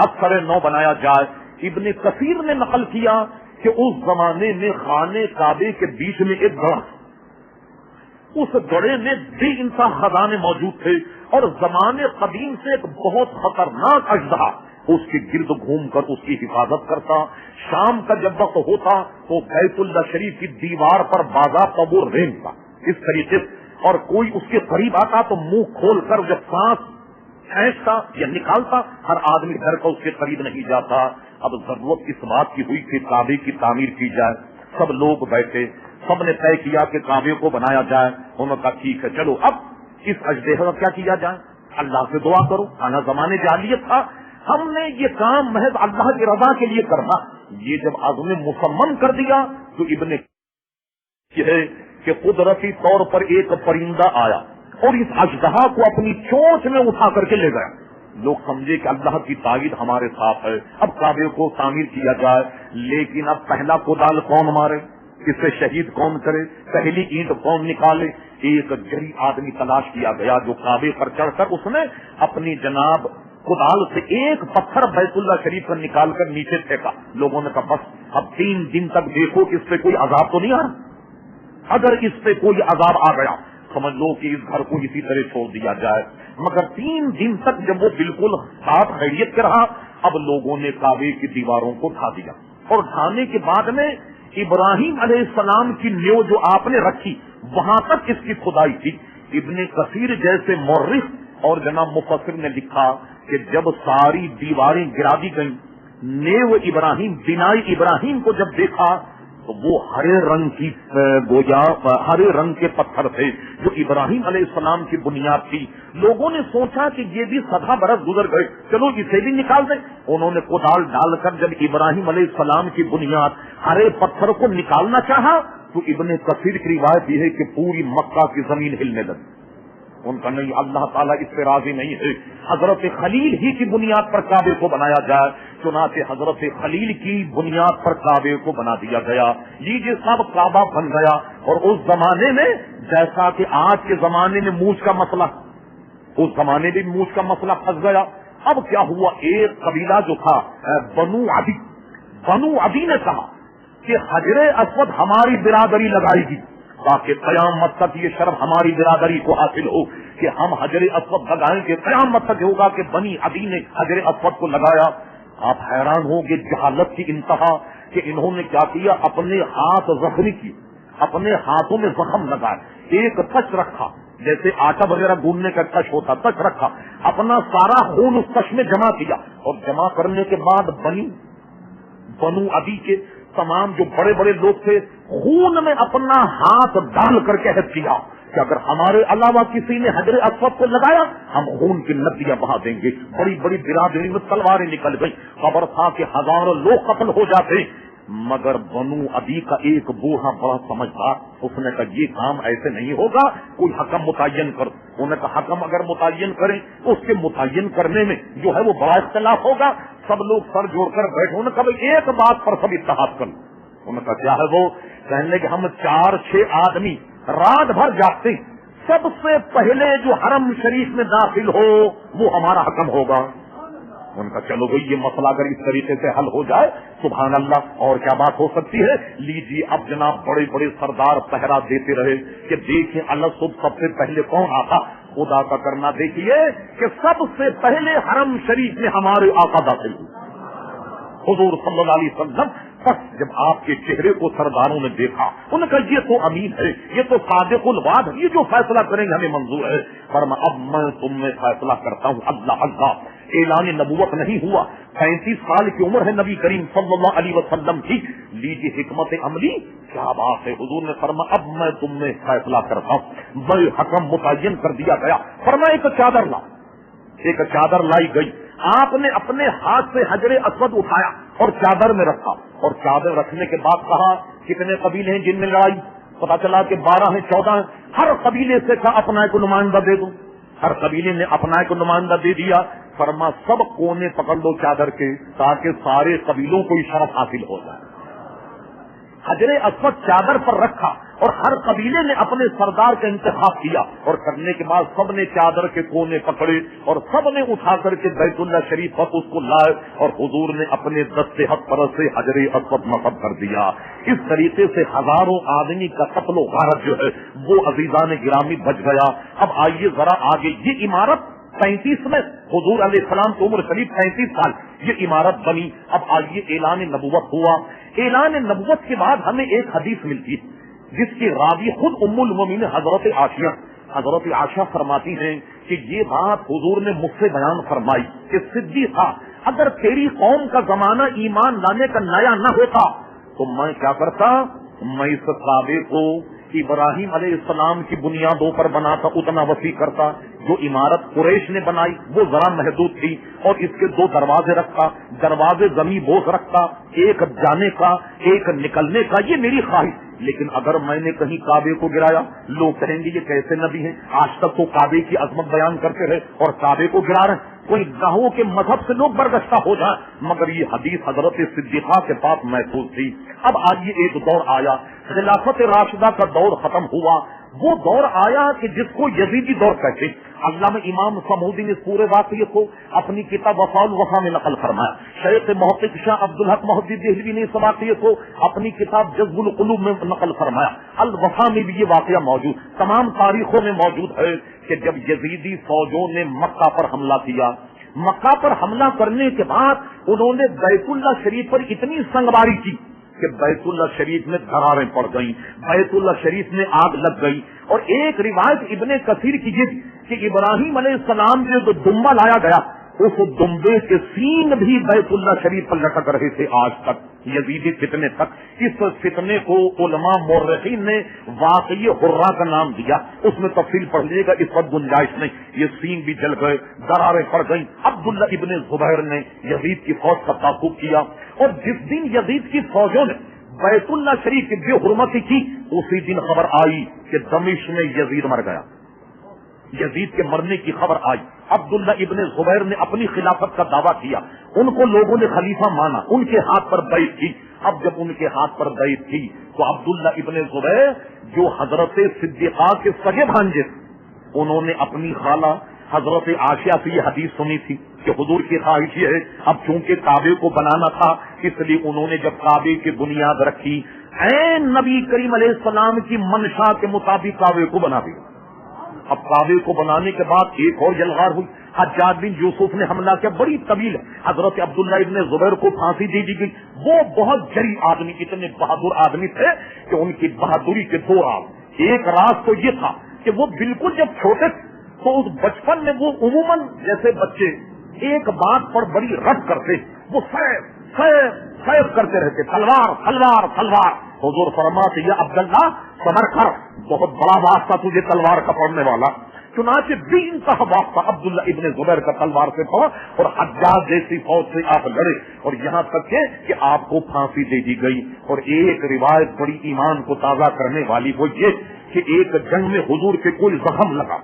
اکثر نو بنایا جائے. ابن کثیر نے نقل کیا کہ اس زمانے میں خانے کعبے کے بیچ میں ایک گڑھا, اس گڑھے میں بے انتہا خزانے موجود تھے اور زمانے قدیم سے ایک بہت خطرناک اژدہا اس کے گرد گھوم کر اس کی حفاظت کرتا. شام کا جب وقت ہوتا تو بیت اللہ شریف کی دیوار پر باضابطہ وہ رینگتا اس طریقے سے, اور کوئی اس کے قریب آتا تو منہ کھول کر جب سانس کھینچتا یا نکالتا ہر آدمی گھر کا اس کے قریب نہیں جاتا. اب ضرورت اس بات کی ہوئی کہ کعبے کی تعمیر کی جائے. سب لوگ بیٹھے, سب نے طے کیا کہ کعبے کو بنایا جائے. انہوں نے کہا ٹھیک ہے چلو اب اس اژدہے کا کیا کیا جائے, اللہ سے دعا کرو. آنا زمانے جاہلیت تھا, ہم نے یہ کام محض اللہ کی رضا کے لیے کرنا. یہ جب عزم مصمم کر دیا تو ابن یہ ہے کہ قدرتی طور پر ایک پرندہ آیا اور اس اژدہا کو اپنی چونچ میں اٹھا کر کے لے گیا. لوگ سمجھے کہ اللہ کی تائید ہمارے ساتھ ہے, اب کعبے کو تعمیر کیا جائے. لیکن اب پہلا کدال کون مارے, اس سے شہید کون کرے, پہلی اینٹ کون نکالے. ایک جری آدمی تلاش کیا گیا جو کعبے پر چڑھ کر اس نے اپنی جناب کدال سے ایک پتھر بیت اللہ شریف پر نکال کر نیچے پھینکا. لوگوں نے کہا بس اب 3 دن تک دیکھو کہ اس پہ کوئی عذاب تو نہیں آ رہا. اگر اس پہ کوئی عذاب آ گیا سمجھ لو کہ اس گھر کو اسی طرح چھوڑ دیا جائے. مگر 3 دن تک جب وہ بالکل صاف خیریت کے رہا, اب لوگوں نے کعبے کی دیواروں کو ڈھا دیا. اور ڈھانے کے بعد میں ابراہیم علیہ السلام کی نیو جو آپ نے رکھی وہاں تک اس کی کھدائی تھی. ابن کثیر جیسے مورخ اور جناب مفسر نے لکھا کہ جب ساری دیواریں گرا دی گئیں, نیو ابراہیم بنائی ابراہیم کو جب دیکھا تو وہ ہرے رنگ کی گویا ہرے رنگ کے پتھر تھے جو ابراہیم علیہ السلام کی بنیاد تھی. لوگوں نے سوچا کہ یہ بھی 70 برس گزر گئے, چلو اسے بھی نکال دیں. انہوں نے کدال ڈال کر جب ابراہیم علیہ السلام کی بنیاد ہرے پتھر کو نکالنا چاہا تو ابن کثیر کی روایت یہ ہے کہ پوری مکہ کی زمین ہلنے لگی. ان کا نہیں، اللہ تعالیٰ اس سے راضی نہیں ہے حضرت خلیل ہی کی بنیاد پر کعبے کو بنایا جائے، چنانچہ حضرت خلیل کی بنیاد پر کعبے کو بنا دیا گیا۔ لیجیے سب کعبہ بن گیا، اور اس زمانے میں جیسا کہ آج کے زمانے میں مونچھ کا مسئلہ، اس زمانے میں مونچھ کا مسئلہ پھنس گیا۔ اب کیا ہوا، ایک قبیلہ جو تھا بنو عدی نے کہا کہ حجر اسود ہماری برادری لگائے گی تاکہ قیامت تک یہ شرف ہماری برادری کو حاصل ہو کہ ہم حجر اسود لگائیں گے، قیامت تک ہوگا کہ بنی عدی نے حجر اسود کو لگایا۔ آپ حیران ہوں گے جہالت کی انتہا کہ انہوں نے کیا کیا، اپنے ہاتھ زخمی کیے، اپنے ہاتھوں میں زخم لگائے، ایک تش رکھا جیسے آٹا وغیرہ گوننے کا تش ہوتا، تش رکھا، اپنا سارا خون اس تش میں جمع کیا، اور جمع کرنے کے بعد بنو عدی کے تمام جو بڑے بڑے لوگ تھے خون میں اپنا ہاتھ ڈال کر کے عہد کیا کہ اگر ہمارے علاوہ کسی نے حجر اسود کو لگایا ہم خون کی ندیاں بہا دیں گے۔ بڑی بڑی برادری میں تلواریں نکل گئی، خبر تھا کہ ہزاروں لوگ قتل ہو جاتے، مگر بنو عدی کا ایک بوڑھا بڑا سمجھدار، اس نے کہا یہ کام ایسے نہیں ہوگا، کوئی حکم متعین کر۔ انہوں نے کہا حکم اگر متعین کریں اس کے متعین کرنے میں جو ہے وہ بڑا اختلاف ہوگا، سب لوگ سر جوڑ کر بیٹھے، انہوں نے کہا ایک بات پر سب اتحاد کر۔ انہوں نے کہا کیا ہے وہ؟ کہنے کہ ہم 4-6 آدمی رات بھر جاگتے، سب سے پہلے جو حرم شریف میں داخل ہو وہ ہمارا حکم ہوگا۔ ان کا چلو بھائی یہ مسئلہ اگر اس طریقے سے حل ہو جائے سبحان اللہ، اور کیا بات ہو سکتی ہے۔ لیجیے اب جناب بڑے بڑے سردار پہرا دیتے رہے کہ دیکھیں اللہ سب سے پہلے کون آتا، خدا کا کرنا دیکھیے کہ سب سے پہلے حرم شریف میں ہمارے آقا داخل ہوئے حضور صلی اللہ علیہ وسلم۔ بس جب آپ کے چہرے کو سرداروں نے دیکھا انہوں نے کہا یہ تو امین ہے، یہ تو صادق الوعد ہے، یہ جو فیصلہ کریں گے ہمیں منظور ہے۔ فرمایا اب میں تم میں فیصلہ کرتا ہوں، اللہ اللہ اعلان نبوت نہیں ہوا، 35 سال کی عمر ہے نبی کریم صلی اللہ علیہ وسلم کی۔ لیجیے حکمت عملی کیا بات ہے، حضور نے فرمایا اب میں تم میں فیصلہ کرتا ہوں، میں حکم متعین کر دیا گیا۔ فرمایا ایک چادر لا، ایک چادر لائی گئی، آپ نے اپنے ہاتھ سے حجر اسود اٹھایا اور چادر میں رکھا، اور چادر رکھنے کے بعد کہا کتنے قبیلے ہیں جن میں لڑائی؟ پتا چلا کہ 12 ہیں 14 ہیں، ہر قبیلے سے کہا اپنا ایک نمائندہ دے دوں، ہر قبیلے نے اپنا ایک نمائندہ دے دیا۔ فرما سب کونے پکڑ لو چادر کے تاکہ سارے قبیلوں کو شرف حاصل ہو جائے۔ حجر اسود چادر پر رکھا اور ہر قبیلے نے اپنے سردار کا انتخاب کیا، اور کرنے کے بعد سب نے چادر کے کونے پکڑے اور سب نے اٹھا کر کے بیت اللہ شریف پر اس کو لائے، اور حضور نے اپنے دستے حق پر سے حجر اسود نصب کر دیا۔ اس طریقے سے ہزاروں آدمی کا قتل و غارت جو ہے وہ عزیزان گرامی بچ گیا۔ اب آئیے ذرا آگے، یہ عمارت 35 میں حضور علیہ السلام کی عمر شریف 35 سال یہ عمارت بنی۔ اب آئیے اعلان نبوت ہوا۔ اعلان نبوت کے بعد ہمیں ایک حدیث ملتی جس کی راوی خود ام المومنین حضرت عائشہ فرماتی ہیں کہ یہ بات حضور نے مجھ سے بیان فرمائی کہ صدیقہ اگر تیری قوم کا زمانہ ایمان لانے کا نیا نہ ہوتا تو میں کیا کرتا، میں اس کعبے کو ابراہیم علیہ السلام کی بنیادوں پر بناتا، اتنا وسیع کرتا۔ جو عمارت قریش نے بنائی وہ ذرا محدود تھی، اور اس کے 2 دروازے رکھتا، دروازے زمین بوس رکھتا، ایک جانے کا ایک نکلنے کا، یہ میری خواہش۔ لیکن اگر میں نے کہیں کعبے کو گرایا لوگ کہیں گے یہ کیسے نبی ہیں، آج تک تو کعبے کی عظمت بیان کرتے رہے اور کعبے کو گرا رہے ہیں، کوئی گاہوں کے مذہب سے لوگ برگشتہ ہو جائیں۔ مگر یہ حدیث حضرت صدیقہ کے پاس محفوظ تھی۔ اب آئیے ایک دور آیا، خلافت راشدہ کا دور ختم ہوا، وہ دور آیا کہ جس کو یزیدی دور کہتے۔ علامہ امام سمودی نے پورے واقعے کو اپنی کتاب وفاء الوفا میں نقل فرمایا۔ شیخ محقق شاہ عبدالحق محدث دہلوی نے اس واقعے کو اپنی کتاب جذب القلوب میں نقل فرمایا۔ الوفا میں بھی یہ واقعہ موجود، تمام تاریخوں میں موجود ہے کہ جب یزیدی فوجوں نے مکہ پر حملہ کیا، مکہ پر حملہ کرنے کے بعد انہوں نے بیت اللہ شریف پر اتنی سنگباری کی کہ بیت اللہ شریف میں دھراریں پڑ گئیں، بیت اللہ شریف میں آگ لگ گئی۔ اور ایک روایت ابن کثیر کی یہ کہ ابراہیم علیہ السلام سے جو دمبا لایا گیا اس دمبے کے سینگ بھی بیت اللہ شریف پر لٹک رہے تھے آج تک، یزیدی فتنے تک۔ اس فتنے کو علماء مورخین نے واقعی حرہ کا نام دیا، اس میں تفصیل پڑھ لیے گا، اس وقت گنجائش نہیں۔ یہ سینگ بھی جل گئے، دراریں پڑ گئیں۔ عبداللہ ابن زبیر نے یزید کی فوج کا تعاقب کیا، اور جس دن یزید کی فوجوں نے بیت اللہ شریف کی بے حرمتی کی اسی دن خبر آئی کہ دمشق میں یزید مر گیا، یزید کے مرنے کی خبر آئی، عبداللہ ابن زبیر نے اپنی خلافت کا دعویٰ کیا، ان کو لوگوں نے خلیفہ مانا، ان کے ہاتھ پر بیعت کی۔ اب جب ان کے ہاتھ پر بیعت تھی تو عبداللہ ابن زبیر جو حضرت صدیقہ کے سگے بھانجے تھے، انہوں نے اپنی خالہ حضرت عائشہ سے یہ حدیث سنی تھی کہ حضور کی خواہش یہ ہے، اب چونکہ کعبے کو بنانا تھا اس لیے انہوں نے جب کعبے کی بنیاد رکھی، عین نبی کریم علیہ السلام کی منشا کے مطابق کعبے کو بنا دیا۔ اب کعبے کو بنانے کے بعد ایک اور یلغار ہوئی، حجاج بن یوسف نے حملہ کیا، بڑی طویل ہے، حضرت عبداللہ ابن زبیر کو پھانسی دے دی گئی۔ وہ بہت جری آدمی، اتنے بہادر آدمی تھے کہ ان کی بہادری کے دو راز، ایک راز تو یہ تھا کہ وہ بالکل جب چھوٹے تو اس بچپن میں وہ عموماً جیسے بچے ایک بات پر بڑی رد کرتے، وہ سیف کرتے رہتے، تلوار تلوار تلوار۔ حضور فرماتے یا عبداللہ صبر کر، بہت بڑا واسطہ تجھے تلوار کا پڑنے والا۔ چنانچہ بے انتہا واسطہ عبداللہ ابن زبیر کا تلوار سے پڑا اور حجاج جیسی فوج سے آپ لڑے، اور یہاں تک کہ آپ کو پھانسی دے دی گئی۔ اور ایک روایت بڑی ایمان کو تازہ کرنے والی وہ یہ کہ ایک جنگ میں حضور کے کوئی زخم لگا،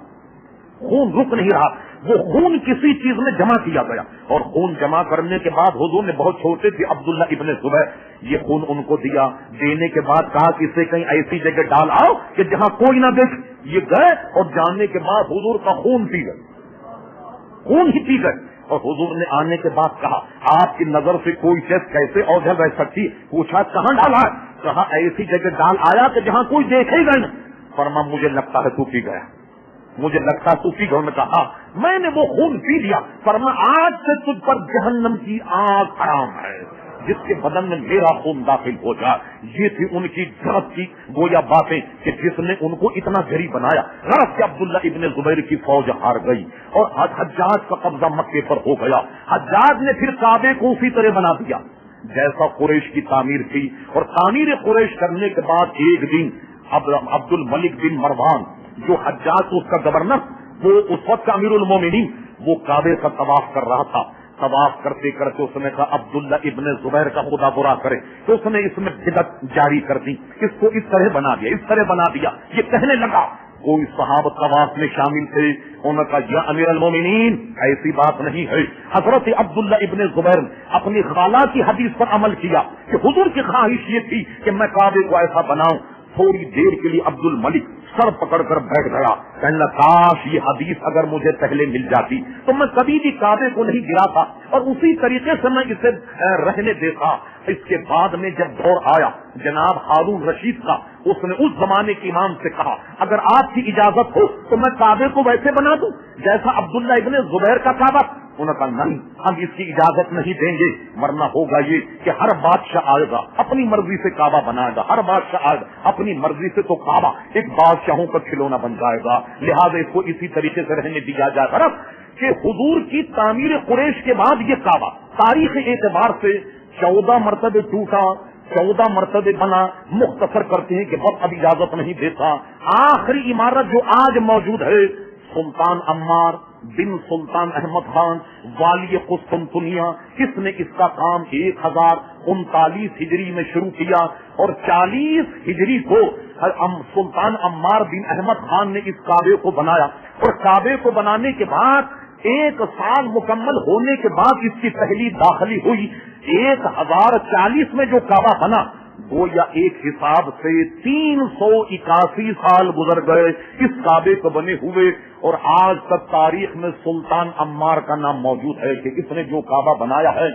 خون رک نہیں رہا، وہ خون کسی چیز میں جمع کیا گیا، اور خون جمع کرنے کے بعد حضور نے بہت چھوٹے تھے عبداللہ ابن زبیر یہ خون ان کو دیا، دینے کے بعد کہا کہ اسے کہیں ایسی جگہ ڈال آؤ کہ جہاں کوئی نہ دیکھ۔ یہ گئے اور جاننے کے بعد حضور کا خون پی گئے، خون ہی پی گئے۔ اور حضور نے آنے کے بعد کہا آپ کی نظر سے کوئی چیز کیسے اوجھل رہ سکتی؟ پوچھا کہاں ڈالا ہے؟ کہا ایسی جگہ ڈال آیا کہ جہاں کوئی دیکھے ہی گئے۔ فرما مجھے لگتا ہے تو پی گیا، مجھے لگتا تو پی گیا۔ نے کہا میں نے وہ خون پی لیا۔ فرما آج سے تجھ پر جہنم کی آگ حرام ہے جس کے بدن میں میرا خون داخل ہو جائے۔ یہ تھی ان کی جرأت کی گویا باتیں کہ جس نے ان کو اتنا جری بنایا۔ غرض کہ عبداللہ ابن زبیر کی فوج ہار گئی اور حجاج کا قبضہ مکے پر ہو گیا۔ حجاج نے پھر کعبے کو اسی طرح بنا دیا جیسا قریش کی تعمیر تھی، اور تعمیر قریش کرنے کے بعد ایک دن عبد الملک بن مروان جو حجاج اس کا گورنر، وہ اس وقت کا امیر المومنین، وہ کعبے کا طواف کر رہا تھا۔ طواف کرتے کرتے اس نے کہا عبداللہ ابن زبیر کا خدا برا کرے، تو اس نے اس میں بدعت جاری کر دی، اس کو اس طرح بنا دیا، اس طرح بنا دیا۔ یہ کہنے لگا، کوئی صحابہ طواف میں شامل تھے، انہوں نے کہا یا امیر المومنین ایسی بات نہیں ہے۔ حضرت عبداللہ ابن زبیر نے اپنی خالہ کی حدیث پر عمل کیا کہ حضور کی خواہش یہ تھی کہ میں کعبے کو ایسا بناؤں۔ تھوڑی دیر کے لیے عبد الملک سر پکڑ کر بیٹھ گیا، کہنے لگا کاش یہ حدیث اگر مجھے پہلے مل جاتی تو میں کبھی بھی کعبے کو نہیں گراتا اور اسی طریقے سے میں اسے رہنے دیتا۔ اس کے بعد میں جب دور آیا جناب ہارون رشید کا، اس نے اس زمانے کے امام سے کہا اگر آپ کی اجازت ہو تو میں کعبے کو ویسے بنا دوں جیسا عبداللہ ابن زبیر کا کعبہ۔ انہوں نے کہا نہیں، ہم اس کی اجازت نہیں دیں گے، ورنہ ہوگا یہ کہ ہر بادشاہ آئے گا اپنی مرضی سے کعبہ بنائے گا، ہر بادشاہ آئے گا اپنی مرضی سے، تو کعبہ ایک بادشاہوں کا کھلونا بن جائے گا، لہٰذا اس کو اسی طریقے سے رہنے دیا جائے گا۔ کہ حضور کی تعمیر قریش کے بعد یہ کعبہ تاریخ اعتبار سے 14 مرتبے ٹوٹا، 14 مرتبے بنا۔ مختصر کرتے ہیں کہ وقت اب اجازت نہیں دیتا۔ آخری عمارت جو آج موجود ہے سلطان عمار بن سلطان احمد خان والی قسطنطنیہ، اس نے اس کا کام 1039 ہجری میں شروع کیا اور 40 ہجری کو سلطان عمار بن احمد خان نے اس کعبے کو بنایا، اور کعبے کو بنانے کے بعد 1 سال مکمل ہونے کے بعد اس کی پہلی داخلی ہوئی۔ 1040 میں جو کعبہ بنا وہ یا ایک حساب سے 381 سال گزر گئے اس کعبے کو بنے ہوئے، اور آج تک تاریخ میں سلطان عمار کا نام موجود ہے کہ اس نے جو کعبہ بنایا ہے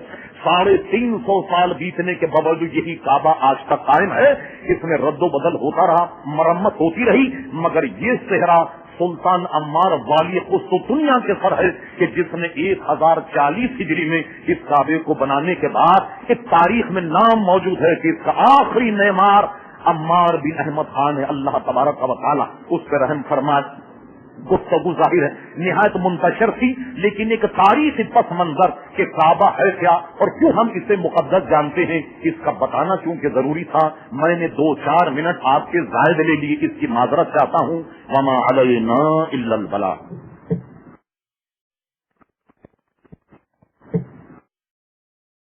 350 سال بیتنے کے باوجود یہی کعبہ آج تک قائم ہے۔ اس میں رد و بدل ہوتا رہا، مرمت ہوتی رہی، مگر یہ صحرا سلطان عمار والی قسطنطنیہ کے سر ہے کہ جس نے 1040 ہجری میں اس کعبے کو بنانے کے بعد ایک تاریخ میں نام موجود ہے کہ اس کا آخری معمار عمار بن احمد خان ہے۔ اللہ تبارک و تعالی اس پر رحم فرمائے۔ گفتگو ظاہر ہے نہایت منتشر تھی، لیکن ایک تاریخی پس منظر کہ کعبہ ہے کیا اور کیوں ہم اسے مقدس جانتے ہیں اس کا بتانا چونکہ ضروری تھا۔ میں نے 2-4 منٹ آپ کے زائد لے لیے، اس کی معذرت چاہتا ہوں۔ وما علینا الا البلاغ۔